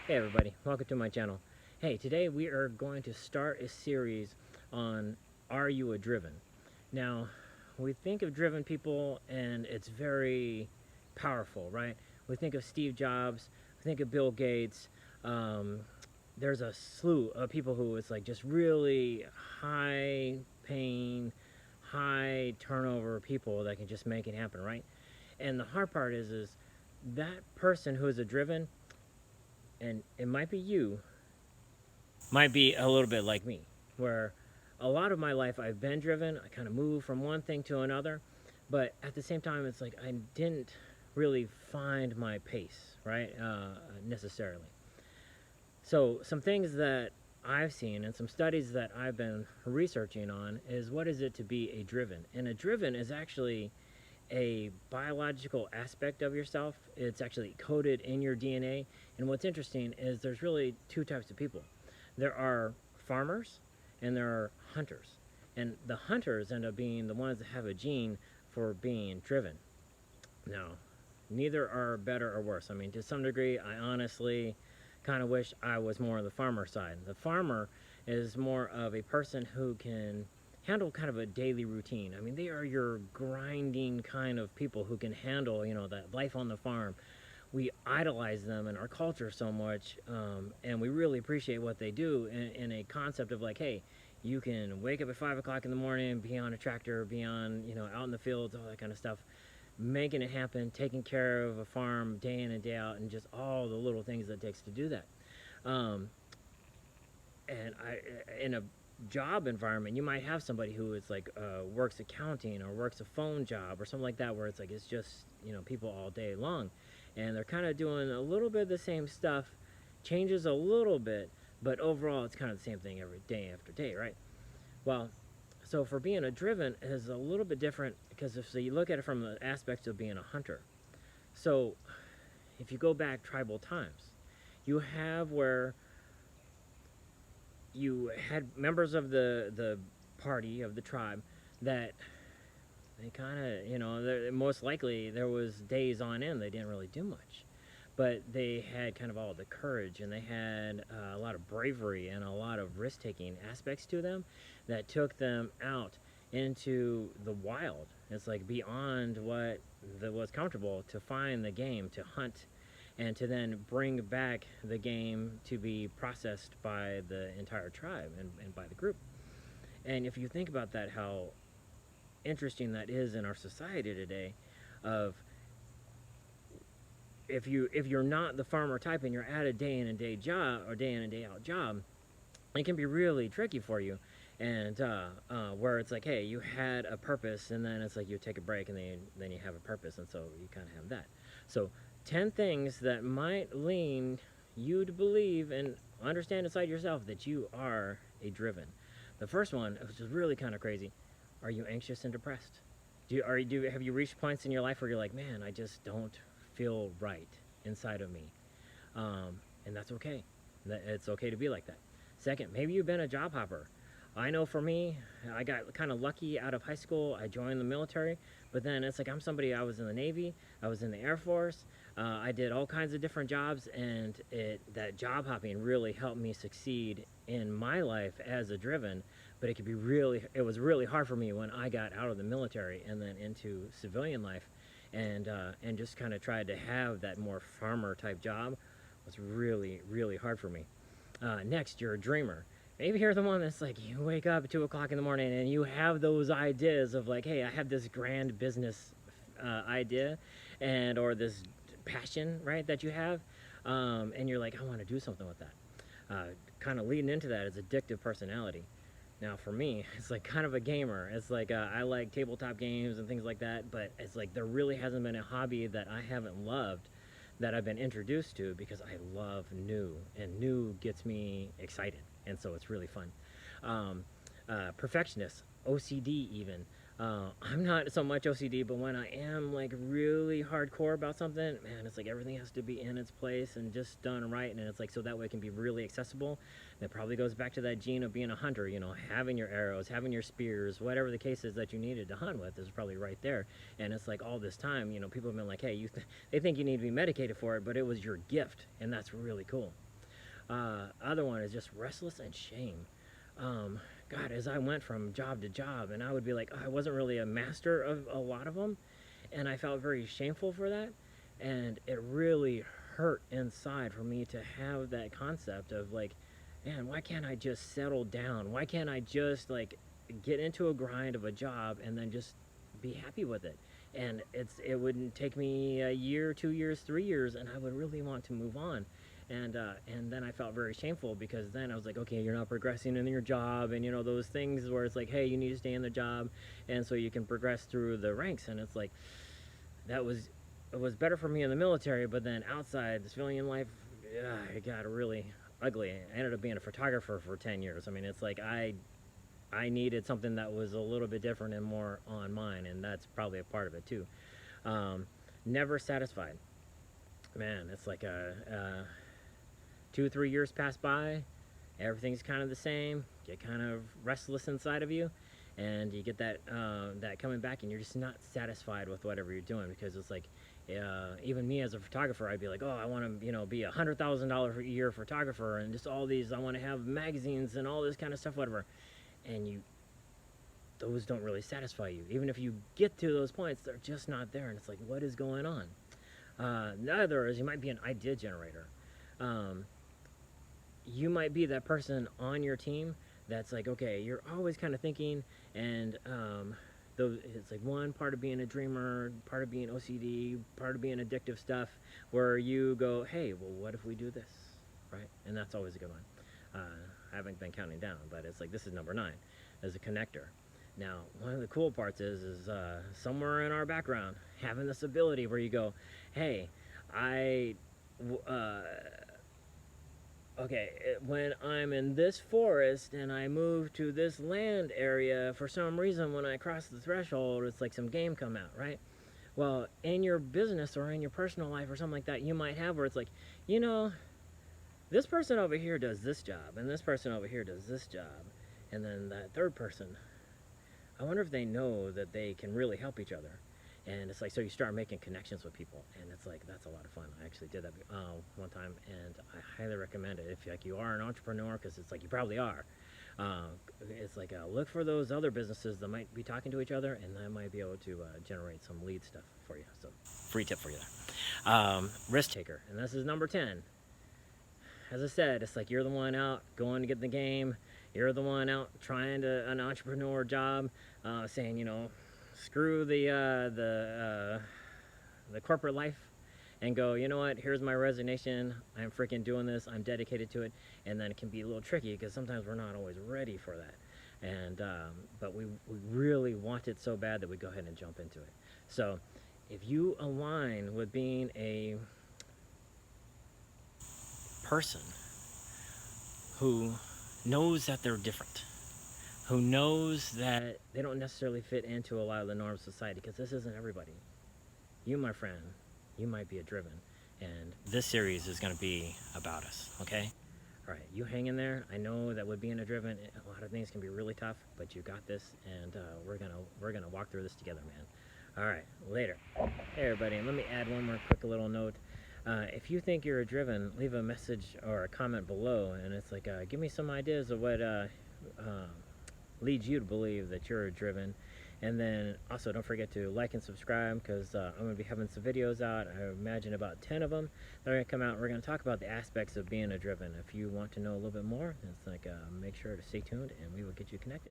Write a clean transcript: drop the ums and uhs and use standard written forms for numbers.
Hey everybody, welcome to my channel. Hey, today we are going to start a series on Are You a Driven? Now, we think of driven people and it's very powerful, right? We think of Steve Jobs, we think of Bill Gates. Um, there's a slew of people who it's like just really high paying, high turnover people that can just make it happen, right? And the hard part is that person who is a driven, and it might be you, might be a little bit like me, where a lot of my life I've been driven. I kind of move from one thing to another, but at the same time, it's like I didn't really find my pace, right? Necessarily. So, some things that I've seen and some studies that I've been researching on is what is it to be a driven? And a driven is actually a biological aspect of yourself. It's actually coded in your DNA. And what's interesting is there's really two types of people. There are farmers and there are hunters. And the hunters end up being the ones that have a gene for being driven. Now, neither are better or worse. I mean, to some degree, I honestly kind of wish I was more on the farmer side. The farmer is more of a person who can handle kind of a daily routine. I mean, they are your grinding kind of people who can handle, that life on the farm. We idolize them in our culture so much, and we really appreciate what they do in a concept of like, hey, you can wake up at 5 o'clock in the morning, be on a tractor, be on, out in the fields, all that kind of stuff, making it happen, taking care of a farm day in and day out, and just all the little things that it takes to do that. Um, and in a job environment, you might have somebody who is like works accounting or works a phone job or something like that, where it's like it's just people all day long, and they're kind of doing a little bit of the same stuff, changes a little bit, but overall it's kind of the same thing every day after day, right? Well, so for being a driven is a little bit different because if so you look at it from the aspects of being a hunter. So if you go back tribal times, you have where you had members of the party of the tribe that they kind of most likely there was days on end they didn't really do much, but they had kind of all the courage and they had a lot of bravery and a lot of risk-taking aspects to them that took them out into the wild. It's like beyond what was comfortable to find the game, to hunt, and to then bring back the game to be processed by the entire tribe and by the group. And if you think about that, how interesting that is in our society today, of if you're not the farmer type and you're at a day in and day job or day in and day out job, it can be really tricky for you. And where it's like, hey, you had a purpose, and then it's like you take a break, and then you have a purpose, and so you kind of have that. So 10 things that might lean you to believe and understand inside yourself that you are a driven. The first one, which is really kind of crazy, are you anxious and depressed? Have you reached points in your life where you're like, man, I just don't feel right inside of me? And that's okay. It's okay to be like that. Second, maybe you've been a job hopper. I know for me, I got kind of lucky out of high school. I joined the military, but then it's like I was in the Navy, I was in the Air Force. I did all kinds of different jobs, and that job hopping really helped me succeed in my life as a driven. But it was really hard for me when I got out of the military and then into civilian life, and just kind of tried to have that more farmer type job. It was really, really hard for me. Next, you're a dreamer. Maybe you're the one that's like, you wake up at 2 o'clock in the morning and you have those ideas of like, hey, I have this grand business idea, or this passion, right, that you have, and you're like, I want to do something with that. Kind of leading into that is addictive personality. Now for me, it's like kind of a gamer. It's like I like tabletop games and things like that, but it's like there really hasn't been a hobby that I haven't loved that I've been introduced to, because I love new, and new gets me excited, and so it's really fun. Perfectionist, OCD even. I'm not so much OCD, but when I am like really hardcore about something, man, it's like everything has to be in its place and just done right, and it's like so that way it can be really accessible. And it probably goes back to that gene of being a hunter, having your arrows, having your spears, whatever the case is that you needed to hunt with is probably right there. And it's like all this time, people have been like, hey, they think you need to be medicated for it, but it was your gift, and that's really cool. Other one is just restless and shame. God, as I went from job to job, and I would be like, oh, I wasn't really a master of a lot of them, and I felt very shameful for that, and it really hurt inside for me to have that concept of like, man, why can't I just settle down? Why can't I just like get into a grind of a job and then just be happy with it? And it wouldn't take me a year, 2 years, 3 years, and I would really want to move on. And then I felt very shameful because then I was like, okay, you're not progressing in your job, and you know those things where it's like, hey, you need to stay in the job, and so you can progress through the ranks. And it's like that was it was better for me in the military, but then outside the civilian life, it got really ugly. I ended up being a photographer for 10 years. I mean, it's like I needed something that was a little bit different and more on mine, and that's probably a part of it too. Never satisfied. Man, it's like 2 or 3 years pass by, everything's kind of the same, get kind of restless inside of you, and you get that that coming back, and you're just not satisfied with whatever you're doing, because it's like even me as a photographer, I'd be like, oh, I want to be $100,000 a year photographer, and just all these, I want to have magazines and all this kind of stuff, whatever, and those don't really satisfy you. Even if you get to those points, they're just not there, and it's like, what is going on? The other is you might be an idea generator. You might be that person on your team that's like, okay, you're always kind of thinking, and it's like one part of being a dreamer, part of being OCD, part of being addictive stuff, where you go, hey, well, what if we do this, right? And that's always a good one. I haven't been counting down, but it's like this is number 9 as a connector. Now, one of the cool parts is somewhere in our background, having this ability where you go, hey, okay, when I'm in this forest and I move to this land area, for some reason when I cross the threshold, it's like some game come out, right? Well, in your business or in your personal life or something like that, you might have where it's like, this person over here does this job, and this person over here does this job, and then that third person, I wonder if they know that they can really help each other. And it's like, so you start making connections with people, and it's like, that's a lot of fun. I actually did that one time, and I highly recommend it if like you are an entrepreneur, because it's like you probably are. It's like look for those other businesses that might be talking to each other, and that might be able to generate some lead stuff for you. So free tip for you there. Risk taker, and this is number 10. As I said, it's like you're the one out going to get in the game. You're the one out trying an entrepreneur job, saying, screw the corporate life, and go, you know what, here's my resignation, I'm freaking doing this, I'm dedicated to it. And then it can be a little tricky because sometimes we're not always ready for that, and but we really want it so bad that we go ahead and jump into it. So if you align with being a person who knows that they're different, who knows that they don't necessarily fit into a lot of the norms of society, because this isn't everybody. You, my friend, you might be a driven, and this series is going to be about us, okay? All right, you hang in there. I know that with being a driven, a lot of things can be really tough, but you got this, and we're gonna walk through this together, man. All right, later. Hey, everybody, and let me add one more quick little note. If you think you're a driven, leave a message or a comment below, and it's like, give me some ideas of what leads you to believe that you're driven. And then also don't forget to like and subscribe, because I'm going to be having some videos out. I imagine about 10 of them that are going to come out. We're going to talk about the aspects of being a driven. If you want to know a little bit more, it's like make sure to stay tuned, and we will get you connected.